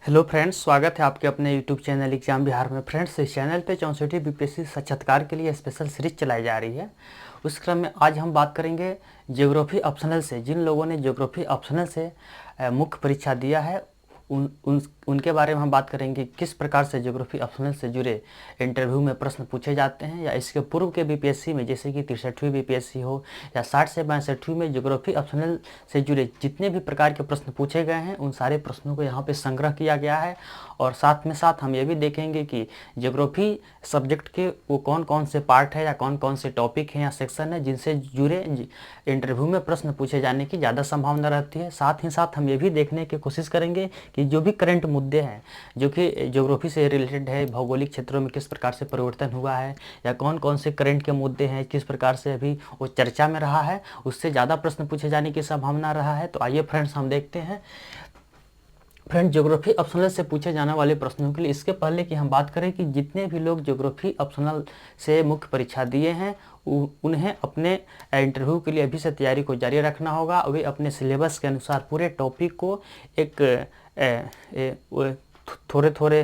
Hello friends, स्वागत है आपके अपने यूट्यूब चैनल एग्जाम बिहार में। फ्रेंड्स, इस चैनल पे 64 बीपीएससी साक्षात्कार के लिए स्पेशल सीरीज चलाई जा रही है। उस क्रम में आज हम बात करेंगे ज्योग्राफी ऑप्शनल से। जिन लोगों ने ज्योग्राफी ऑप्शनल से मुख्य परीक्षा दिया है उनके बारे में हम बात करेंगे। किस प्रकार से ज्योग्राफी ऑप्शनल से जुड़े इंटरव्यू में प्रश्न पूछे जाते हैं, या इसके पूर्व के बीपीएससी में जैसे कि 63वीं बीपीएससी हो या 60 से 62वीं में ज्योग्राफी ऑप्शनल से जुड़े जितने भी प्रकार के प्रश्न पूछे गए हैं उन सारे प्रश्नों को यहाँ पे संग्रह किया गया है। और साथ में साथ हम ये भी देखेंगे कि ज्योग्राफी सब्जेक्ट के वो कौन कौन से पार्ट है या कौन कौन से टॉपिक हैं या सेक्शन है जिनसे जुड़े इंटरव्यू में प्रश्न पूछे जाने की ज़्यादा संभावना रहती है। साथ ही साथ हम ये भी देखने की कोशिश करेंगे कि जो भी करंट मुद्दे हैं जो कि ज्योग्राफी से रिलेटेड है, भौगोलिक क्षेत्रों में किस प्रकार से परिवर्तन हुआ है या कौन कौन से करंट के मुद्दे हैं, किस प्रकार से अभी वो चर्चा में रहा है, उससे ज़्यादा प्रश्न पूछे जाने की संभावना रहा है। तो आइए फ्रेंड्स हम देखते हैं फ्रेंड ज्योग्राफी ऑप्शनल से पूछे जाने वाले प्रश्नों के लिए। इसके पहले कि हम बात करें कि जितने भी लोग ज्योग्राफी ऑप्शनल से मुख्य परीक्षा दिए हैं उन्हें अपने इंटरव्यू के लिए अभी से तैयारी को जारी रखना होगा। वे अपने सिलेबस के अनुसार पूरे टॉपिक को एक थोड़े थोड़े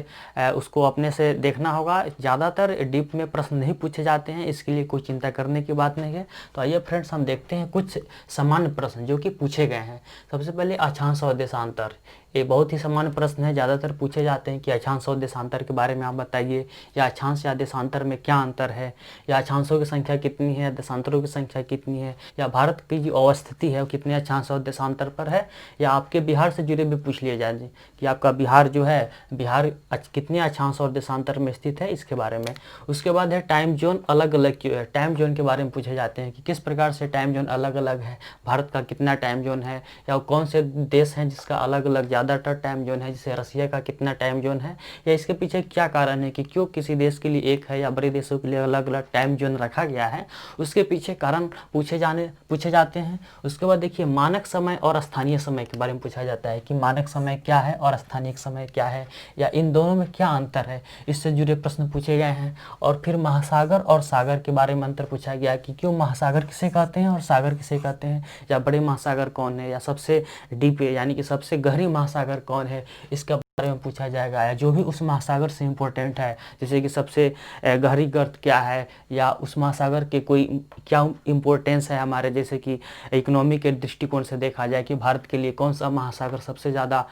उसको अपने से देखना होगा। ज़्यादातर डीप में प्रश्न नहीं पूछे जाते हैं, इसके लिए कोई चिंता करने की बात नहीं है। तो आइए फ्रेंड्स हम देखते हैं कुछ सामान्य प्रश्न जो कि पूछे गए हैं। सबसे पहले अक्षांश और देशांतर, ये बहुत ही सामान्य प्रश्न है। ज़्यादातर पूछे जाते हैं कि अक्षांश और देशांतर के बारे में आप बताइए, या अक्षांश या देशांतर में क्या अंतर है, या अक्षांशों की संख्या कितनी है, देशांतरों की संख्या कितनी है, या भारत की जो अवस्थिति है वो कितने अक्षांश और देशांतर पर है, या आपके बिहार से जुड़े भी पूछ लिए जाए कि आपका बिहार जो है बिहार कितने अक्षांश और देशांतर में स्थित है, इसके बारे में। उसके बाद है टाइम जोन अलग अलग क्यों है। टाइम जोन के बारे में पूछे जाते हैं कि किस प्रकार से टाइम जोन अलग अलग है, भारत का कितना टाइम जोन है, या कौन से देश हैं जिसका अलग अलग ज़्यादातर टाइम जोन है, जैसे रसिया का कितना टाइम जोन है, या इसके पीछे क्या कारण है कि क्यों किसी देश के लिए एक है या बड़े देशों के लिए अलग अलग टाइम जोन रखा गया है, उसके पीछे कारण पूछे जाते हैं। उसके बाद देखिए मानक समय और स्थानीय समय के बारे में पूछा जाता है कि मानक समय क्या है और स्थानीय समय क्या है, या इन दोनों में क्या अंतर है, इससे जुड़े प्रश्न पूछे गए हैं। और फिर महासागर और सागर के बारे में अंतर पूछा गया कि क्यों महासागर किसे कहते हैं और सागर किसे कहते हैं, या बड़े महासागर कौन है, या सबसे डीप यानी कि सबसे गहरी महासागर कौन है, इसके बारे में पूछा जाएगा। या जो भी उस महासागर से इम्पोर्टेंट है, जैसे कि सबसे गहरी गर्त क्या है, या उस महासागर के कोई क्या इम्पोर्टेंस है हमारे, जैसे कि इकोनॉमी के दृष्टिकोण से देखा जाए कि भारत के लिए कौन सा महासागर सबसे ज़्यादा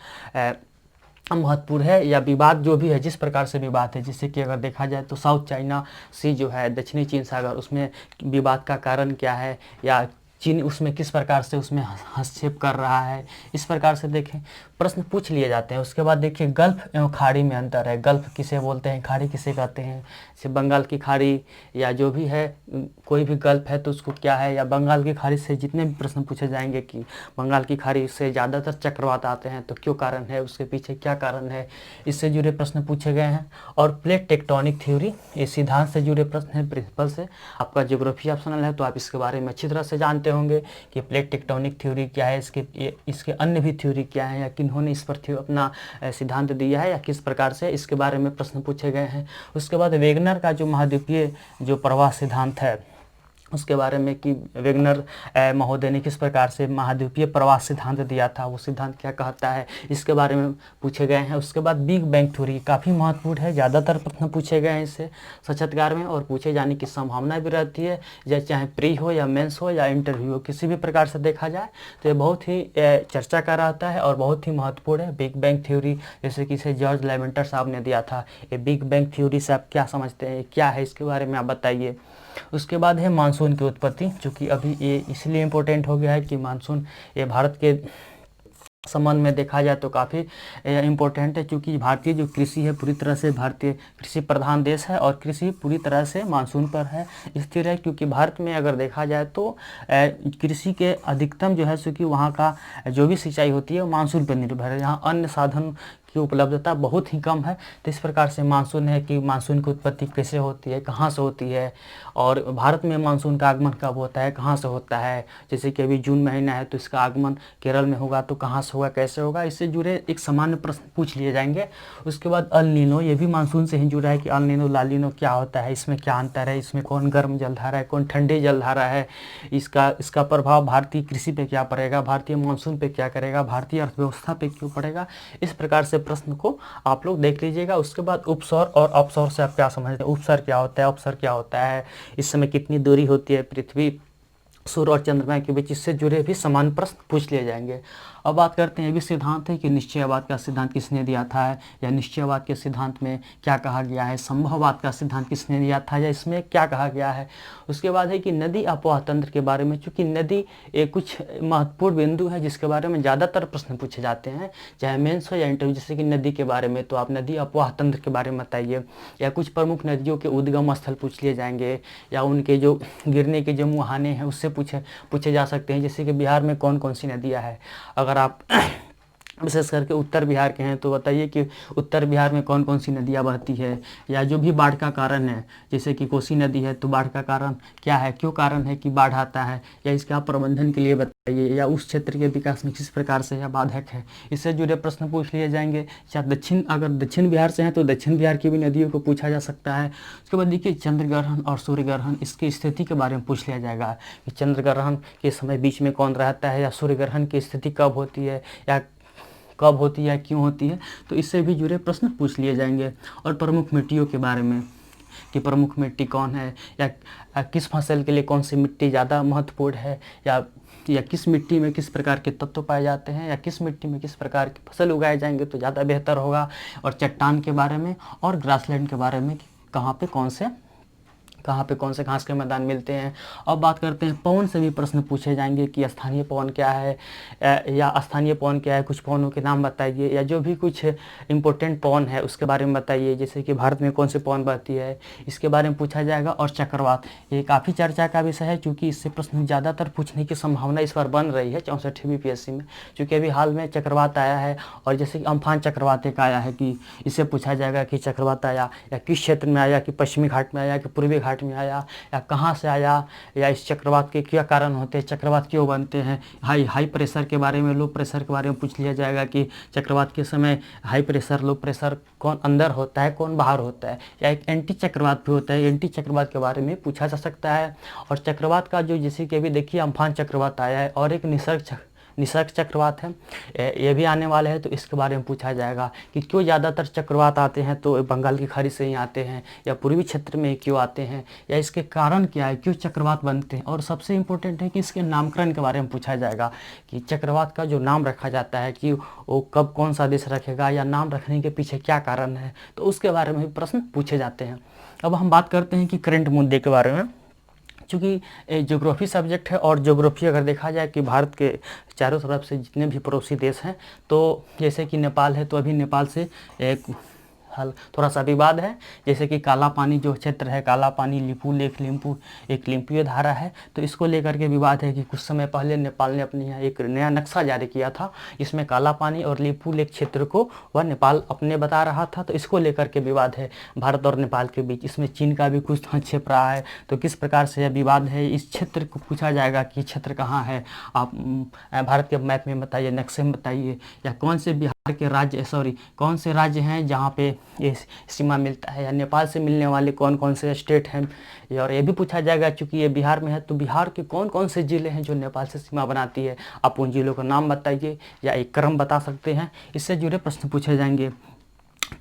महत्वपूर्ण है, या विवाद जो भी है जिस प्रकार से विवाद है, जिससे कि अगर देखा जाए तो साउथ चाइना सी जो है दक्षिणी चीन सागर, उसमें विवाद का कारण क्या है, या चीन उसमें किस प्रकार से उसमें हस्तक्षेप कर रहा है, इस प्रकार से देखें प्रश्न पूछ लिए जाते हैं। उसके बाद देखिए गल्फ एवं खाड़ी में अंतर है। गल्फ किसे बोलते हैं, खाड़ी किसे कहते हैं, जैसे बंगाल की खाड़ी या जो भी है कोई भी गल्फ है तो उसको क्या है, या बंगाल की खाड़ी से जितने भी प्रश्न पूछे जाएंगे कि बंगाल की खाड़ी से ज़्यादातर चक्रवात आते हैं तो क्यों कारण है, उसके पीछे क्या कारण है, इससे जुड़े प्रश्न पूछे गए हैं। और प्लेट टेक्टोनिक थ्योरी, ये सिद्धांत से जुड़े प्रश्न है प्रिंसिपल से। आपका ज्योग्राफी ऑप्शनल है तो आप इसके बारे में अच्छी तरह से जानते होंगे कि प्लेट टेक्टोनिक थ्योरी क्या है, इसके अन्य भी थ्योरी क्या है, या किन्होंने इस पर अपना सिद्धांत दिया है, या किस प्रकार से इसके बारे में प्रश्न पूछे गए हैं। उसके बाद वेगनर का जो महाद्वीपीय जो प्रवाह सिद्धांत है उसके बारे में कि वेगनर महोदय ने किस प्रकार से महाद्वीपीय प्रवास सिद्धांत दिया था, वो सिद्धांत क्या कहता है, इसके बारे में पूछे गए हैं। उसके बाद बिग बैंग थ्योरी काफ़ी महत्वपूर्ण है, ज़्यादातर प्रश्न पूछे गए हैं इससे साक्षात्कार में, और पूछे जाने की संभावना भी रहती है, चाहे प्री हो या मेंस हो या इंटरव्यू हो, किसी भी प्रकार से देखा जाए तो ये बहुत ही चर्चा का रहता है और बहुत ही महत्वपूर्ण है। बिग बैंग थ्योरी जैसे कि इसे जॉर्ज लेवेंटर साहब ने दिया था। ये बिग बैंग थ्योरी से आप क्या समझते हैं, क्या है, इसके बारे में आप बताइए। उसके बाद है मानसून की उत्पत्ति, जो कि अभी ये इसलिए इम्पोर्टेंट हो गया है कि मानसून ये भारत के संबंध में देखा जाए तो काफ़ी इम्पोर्टेंट है, क्योंकि भारतीय जो कृषि है पूरी तरह से भारतीय कृषि प्रधान देश है और कृषि पूरी तरह से मानसून पर है स्थिर है। क्योंकि भारत में अगर देखा जाए तो कृषि के अधिकतम जो है क्योंकि वहाँ का जो भी सिंचाई होती है वो मानसून पर निर्भर है, यहाँ अन्य साधन की उपलब्धता बहुत ही कम है। तो इस प्रकार से मानसून है कि मानसून की उत्पत्ति कैसे होती है, कहाँ से होती है, और भारत में मानसून का आगमन कब होता है, कहाँ से होता है। जैसे कि अभी जून महीना है तो इसका आगमन केरल में होगा तो कहाँ से होगा, कैसे होगा, इससे जुड़े एक सामान्य प्रश्न पूछ लिए जाएंगे। उसके बाद अल नीनो, ये भी मानसून से ही जुड़ा है कि अल नीनो ला नीनो क्या होता है, इसमें क्या अंतर है, इसमें कौन गर्म जलधारा है, कौन ठंडी जलधारा है, इसका प्रभाव भारतीय कृषि पे क्या पड़ेगा, भारतीय मानसून पे क्या करेगा, भारतीय अर्थव्यवस्था पे क्यों पड़ेगा, इस प्रकार से प्रश्न को आप लोग देख लीजिएगा। उसके बाद उपसौर और अपसौर से आप क्या समझते हैं, उपसर क्या होता है, अपसर क्या होता है, इस समय कितनी दूरी होती है पृथ्वी, सूर्य और चंद्रमा के बीच, इससे जुड़े भी समान प्रश्न पूछ लिए जाएंगे। अब बात करते हैं, ये भी सिद्धांत है कि निश्चयवाद का सिद्धांत किसने दिया था, या निश्चयवाद के सिद्धांत में क्या कहा गया है, संभववाद का सिद्धांत किसने दिया था, या इसमें क्या कहा गया है। उसके बाद है कि नदी अपवाह तंत्र के बारे में, चूँकि नदी कुछ महत्वपूर्ण बिंदु है जिसके बारे में ज़्यादातर प्रश्न पूछे जाते हैं, चाहे मेंस हो या इंटरव्यू। जैसे कि नदी के बारे में तो आप नदी अपवाह तंत्र के बारे में बताइए, या कुछ प्रमुख नदियों के उद्गम स्थल पूछ लिए जाएंगे, या उनके जो गिरने के जो मुहाने हैं उससे पूछे जा सकते हैं। जैसे कि बिहार में कौन कौन सी नदियाँ हैं, अगर आप विशेष करके उत्तर बिहार के हैं तो बताइए कि उत्तर बिहार में कौन कौन सी नदियाँ बहती है, या जो भी बाढ़ का कारण है, जैसे कि कोसी नदी है तो बाढ़ का कारण क्या है, क्यों कारण है कि बाढ़ आता है, या इसके आप प्रबंधन के लिए बताइए, या उस क्षेत्र के विकास में किस प्रकार से यह बाधक है, इससे जुड़े प्रश्न पूछ लिए जाएंगे। चाहे अगर दक्षिण बिहार से हैं तो दक्षिण बिहार की भी नदियों को पूछा जा सकता है। उसके बाद देखिए चंद्र ग्रहण और सूर्य ग्रहण, इसकी स्थिति के बारे में पूछ लिया जाएगा कि चंद्र ग्रहण के समय बीच में कौन रहता है, या सूर्य ग्रहण की स्थिति कब होती है, या कब होती है, क्यों होती है, तो इससे भी जुड़े प्रश्न पूछ लिए जाएंगे। और प्रमुख मिट्टियों के बारे में कि प्रमुख मिट्टी कौन है, या किस फसल के लिए कौन सी मिट्टी ज़्यादा महत्वपूर्ण है, या किस मिट्टी में किस प्रकार के तत्व पाए जाते हैं, या किस मिट्टी में किस प्रकार की फसल उगाए जाएंगे तो ज़्यादा बेहतर होगा। और चट्टान के बारे में और ग्रासलैंड के बारे में कि कहाँ पे कौन से घास के मैदान मिलते हैं। अब बात करते हैं पवन से भी प्रश्न पूछे जाएंगे कि स्थानीय पवन क्या है, या स्थानीय पवन क्या है, कुछ पवनों के नाम बताइए, या जो भी कुछ इम्पोर्टेंट पवन है उसके बारे में बताइए, जैसे कि भारत में कौन सी पवन बहती है, इसके बारे में पूछा जाएगा। और चक्रवात, ये काफ़ी चर्चा का विषय है क्योंकि इससे प्रश्न ज़्यादातर पूछने की संभावना इस बार बन रही है 64वीं PSC में, क्योंकि अभी हाल में चक्रवात आया है। और जैसे कि अम्फान चक्रवात एक आया है कि इससे पूछा जाएगा कि चक्रवात आया या किस क्षेत्र में आया, कि पश्चिमी घाट में आया कि पूर्वी घाट में आया, या कहाँ से आया, या इस चक्रवात के क्या कारण होते हैं, चक्रवात क्यों बनते हैं। हाई प्रेशर के बारे में, लो प्रेशर के बारे में पूछ लिया जाएगा कि चक्रवात के समय हाई प्रेशर लो प्रेशर कौन अंदर होता है कौन बाहर होता है, या एक एंटी चक्रवात भी होता है, एंटी चक्रवात के बारे में पूछा जा सकता है। और चक्रवात का जो जैसे कि अभी देखिए अम्फान चक्रवात आया है, और एक निसर्ग चक्रवात है, ये भी आने वाले हैं, तो इसके बारे में पूछा जाएगा कि क्यों ज़्यादातर चक्रवात आते हैं तो बंगाल की खाड़ी से ही आते हैं, या पूर्वी क्षेत्र में क्यों आते हैं, या इसके कारण क्या है, क्यों चक्रवात बनते हैं। और सबसे इम्पोर्टेंट है कि इसके नामकरण के बारे में पूछा जाएगा कि चक्रवात का जो नाम रखा जाता है कि वो कब कौन सा देश रखेगा, या नाम रखने के पीछे क्या कारण है, तो उसके बारे में भी प्रश्न पूछे जाते हैं। अब हम बात करते हैं कि करंट मुद्दे के बारे में, चूँकि ज्योग्राफी सब्जेक्ट है, और ज्योग्राफी अगर देखा जाए कि भारत के चारों तरफ से जितने भी पड़ोसी देश हैं, तो जैसे कि नेपाल है तो अभी नेपाल से एक थोड़ा सा विवाद है। जैसे कि काला पानी जो क्षेत्र है, काला पानी लिपू लेक, एक लिम्पीय धारा है, तो इसको लेकर के विवाद है कि कुछ समय पहले नेपाल ने अपने यहाँ एक नया नक्शा जारी किया था, इसमें काला पानी और लिपू लेक क्षेत्र को वह नेपाल अपने बता रहा था, तो इसको लेकर के विवाद है भारत और नेपाल के बीच। इसमें चीन का भी कुछ हस्तक्षेप रहा है, तो किस प्रकार से यह विवाद है, इस क्षेत्र को पूछा जाएगा कि क्षेत्र कहाँ है, आप भारत के मैप में बताइए, नक्शे में बताइए, या कौन से बिहार के राज्य कौन से राज्य हैं जहाँ पे ये सीमा मिलता है, या नेपाल से मिलने वाले कौन कौन से स्टेट हैं। और ये भी पूछा जाएगा चूँकि ये बिहार में है तो बिहार के कौन कौन से ज़िले हैं जो नेपाल से सीमा बनाती है, आप उन जिलों का नाम बताइए, या एक क्रम बता सकते हैं। इससे जुड़े प्रश्न पूछे जाएंगे।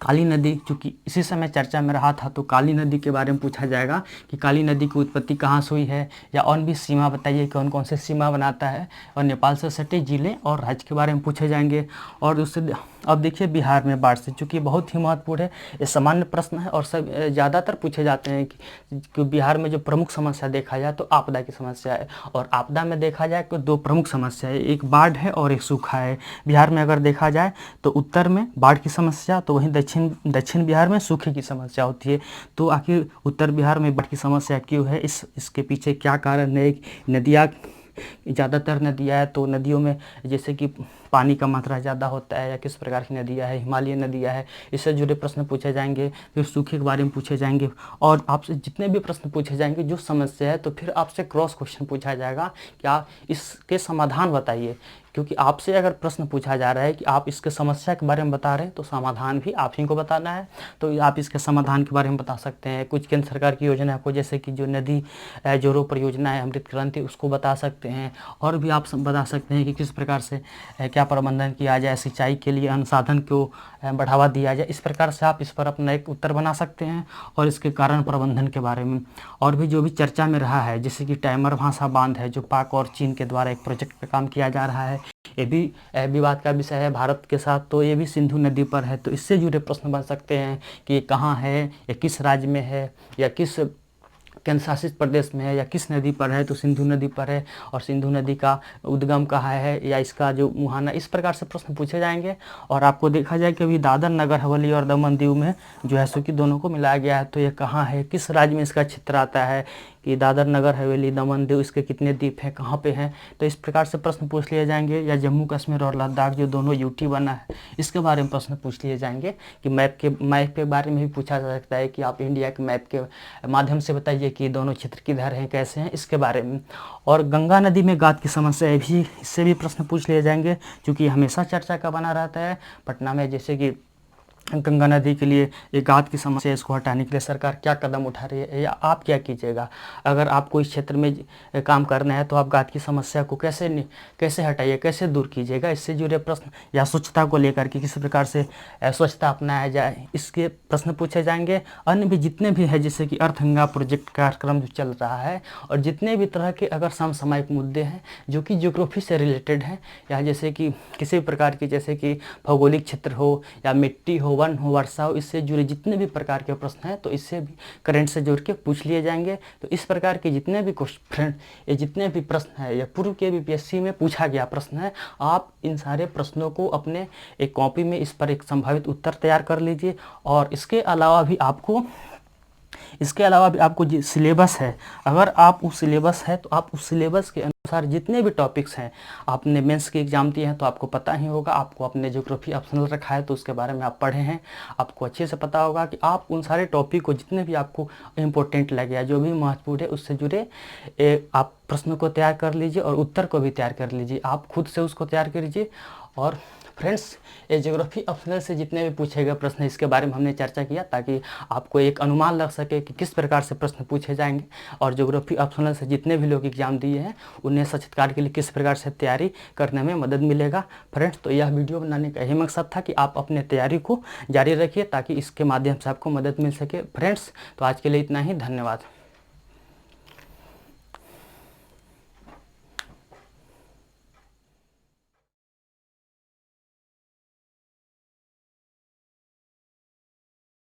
काली नदी चूँकि इसी समय चर्चा में रहा था, तो काली नदी के बारे में पूछा जाएगा कि काली नदी की उत्पत्ति कहाँ से हुई है, या और भी सीमा बताइए कौन कौन से सीमा बनाता है, और नेपाल से सटे जिले और राज्य के बारे में पूछे जाएंगे। और उससे अब देखिए बिहार में बाढ़ से, चूँकि बहुत ही महत्वपूर्ण है, ये सामान्य प्रश्न है और सब ज़्यादातर पूछे जाते हैं कि बिहार में जो प्रमुख समस्या देखा जाए तो आपदा की समस्या है, और आपदा में देखा जाए तो दो प्रमुख समस्या है, एक बाढ़ है और एक सूखा है। बिहार में अगर देखा जाए तो उत्तर में बाढ़ की समस्या, तो वहीं दक्षिण बिहार में सूखे की समस्या होती है। तो आखिर उत्तर बिहार में बाढ़ की समस्या क्यों है, इसके पीछे क्या कारण है। नदियाँ ज़्यादातर नदियाँ है, तो नदियों में जैसे कि पानी का मात्रा ज़्यादा होता है, या किस प्रकार की नदियाँ है, हिमालय नदियाँ है, इससे जुड़े प्रश्न पूछे जाएंगे। फिर सूखे के बारे में पूछे जाएंगे, और आपसे जितने भी प्रश्न पूछे जाएंगे जो समस्या है तो फिर आपसे क्रॉस क्वेश्चन पूछा जाएगा, क्या इसके समाधान बताइए, क्योंकि आपसे अगर प्रश्न पूछा जा रहा है कि आप इसके समस्या के बारे में बता रहे हैं तो समाधान भी आप ही को बताना है। तो आप इसके समाधान के बारे में बता सकते हैं, कुछ केंद्र सरकार की योजना को, जैसे कि जो नदी जोड़ों परियोजना है अमृत क्रांति, उसको बता सकते हैं। और भी आप बता सकते हैं कि किस प्रकार से क्या प्रबंधन किया जाए, सिंचाई के लिए अनुसाधन को बढ़ावा दिया जाए। इस प्रकार से आप इस पर अपना एक उत्तर बना सकते हैं। और इसके कारण प्रबंधन के बारे में और भी जो भी चर्चा में रहा है, जैसे कि टाइमर भाषा बांध है जो पाक और चीन के द्वारा एक प्रोजेक्ट पे काम किया जा रहा है, ये भी विवाद का विषय है भारत के साथ। तो ये भी सिंधु नदी पर है, तो इससे जुड़े प्रश्न बन सकते हैं कि ये कहाँ है, या किस राज्य में है, या किस केंद्र शासित प्रदेश में है, या किस नदी पर है। तो सिंधु नदी पर है, और सिंधु नदी का उद्गम कहाँ है, या इसका जो मुहाना, इस प्रकार से प्रश्न पूछे जाएंगे। और आपको देखा जाए कि अभी दादर नगर हवेली और दमन दीव में जो है सो कि दोनों को मिलाया गया है, तो ये कहाँ है, किस राज्य में इसका क्षेत्र आता है, कि दादर नगर हवेली दमन दीव इसके कितने द्वीप हैं, कहाँ पे हैं। तो इस प्रकार से प्रश्न पूछ लिए जाएंगे। या जम्मू कश्मीर और लद्दाख जो दोनों यूटी बना है, इसके बारे में प्रश्न पूछ लिए जाएंगे। कि मैप के बारे में भी पूछा जा सकता है कि आप इंडिया के मैप के माध्यम से बताइए कि दोनों क्षेत्र किधर हैं, कैसे हैं, इसके बारे में। और गंगा नदी में गाद की समस्या भी, इससे भी प्रश्न पूछ लिए जाएंगे, क्योंकि हमेशा चर्चा का बना रहता है पटना में, जैसे कि गंगा नदी के लिए ये गाद की समस्या, इसको हटाने के लिए सरकार क्या कदम उठा रही है, या आप क्या कीजिएगा। अगर आपको इस क्षेत्र में काम करना है तो आप गाद की समस्या को कैसे हटाइए, कैसे दूर कीजिएगा, इससे जुड़े प्रश्न। या स्वच्छता को लेकर के किस प्रकार से स्वच्छता अपनाया जाए, इसके प्रश्न पूछे जाएंगे। अन्य भी जितने भी है, जैसे कि अर्थ-गंगा प्रोजेक्ट कार्यक्रम जो चल रहा है, और जितने भी तरह के अगर समसामयिक मुद्दे हैं जो कि ज्योग्राफी से रिलेटेड हैं, या जैसे कि किसी भी प्रकार की, जैसे कि भौगोलिक क्षेत्र हो, या मिट्टी हो, वन हो, वर्षा हो, इससे जुड़े जितने भी प्रकार के प्रश्न हैं, तो इससे भी करंट से जोड़ के पूछ लिए जाएंगे। तो इस प्रकार के जितने भी क्वेश्चन, ये जितने भी प्रश्न है, या पूर्व के बीपीएससी में पूछा गया प्रश्न है, आप इन सारे प्रश्नों को अपने एक कॉपी में इस पर एक संभावित उत्तर तैयार कर लीजिए। और इसके अलावा भी आपको जो सिलेबस है, अगर आप उस सिलेबस है तो आप उस सिलेबस के अनुसार जितने भी टॉपिक्स हैं, आपने मेंस के एग्जाम दिए हैं तो आपको पता ही होगा, आपको अपने ज्योग्राफी ऑप्शनल रखा है तो उसके बारे में आप पढ़े हैं, आपको अच्छे से पता होगा कि आप उन सारे टॉपिक को, जितने भी आपको इम्पोर्टेंट लगे या जो भी महत्वपूर्ण है, उससे जुड़े आप प्रश्नों को तैयार कर लीजिए और उत्तर को भी तैयार कर लीजिए। आप खुद से उसको तैयार कीजिए। और फ्रेंड्स, ये ज्योग्राफी ऑप्शनल से जितने भी पूछे गए प्रश्न, इसके बारे में हमने चर्चा किया ताकि आपको एक अनुमान लग सके कि किस प्रकार से प्रश्न पूछे जाएंगे, और ज्योग्राफी ऑप्शनल से जितने भी लोग एग्जाम दिए हैं उन्हें साक्षात्कार के लिए किस प्रकार से तैयारी करने में मदद मिलेगा। फ्रेंड्स, तो यह वीडियो बनाने का यही मकसद था कि आप अपने तैयारी को जारी रखिए ताकि इसके माध्यम से आपको मदद मिल सके। फ्रेंड्स, तो आज के लिए इतना ही, धन्यवाद।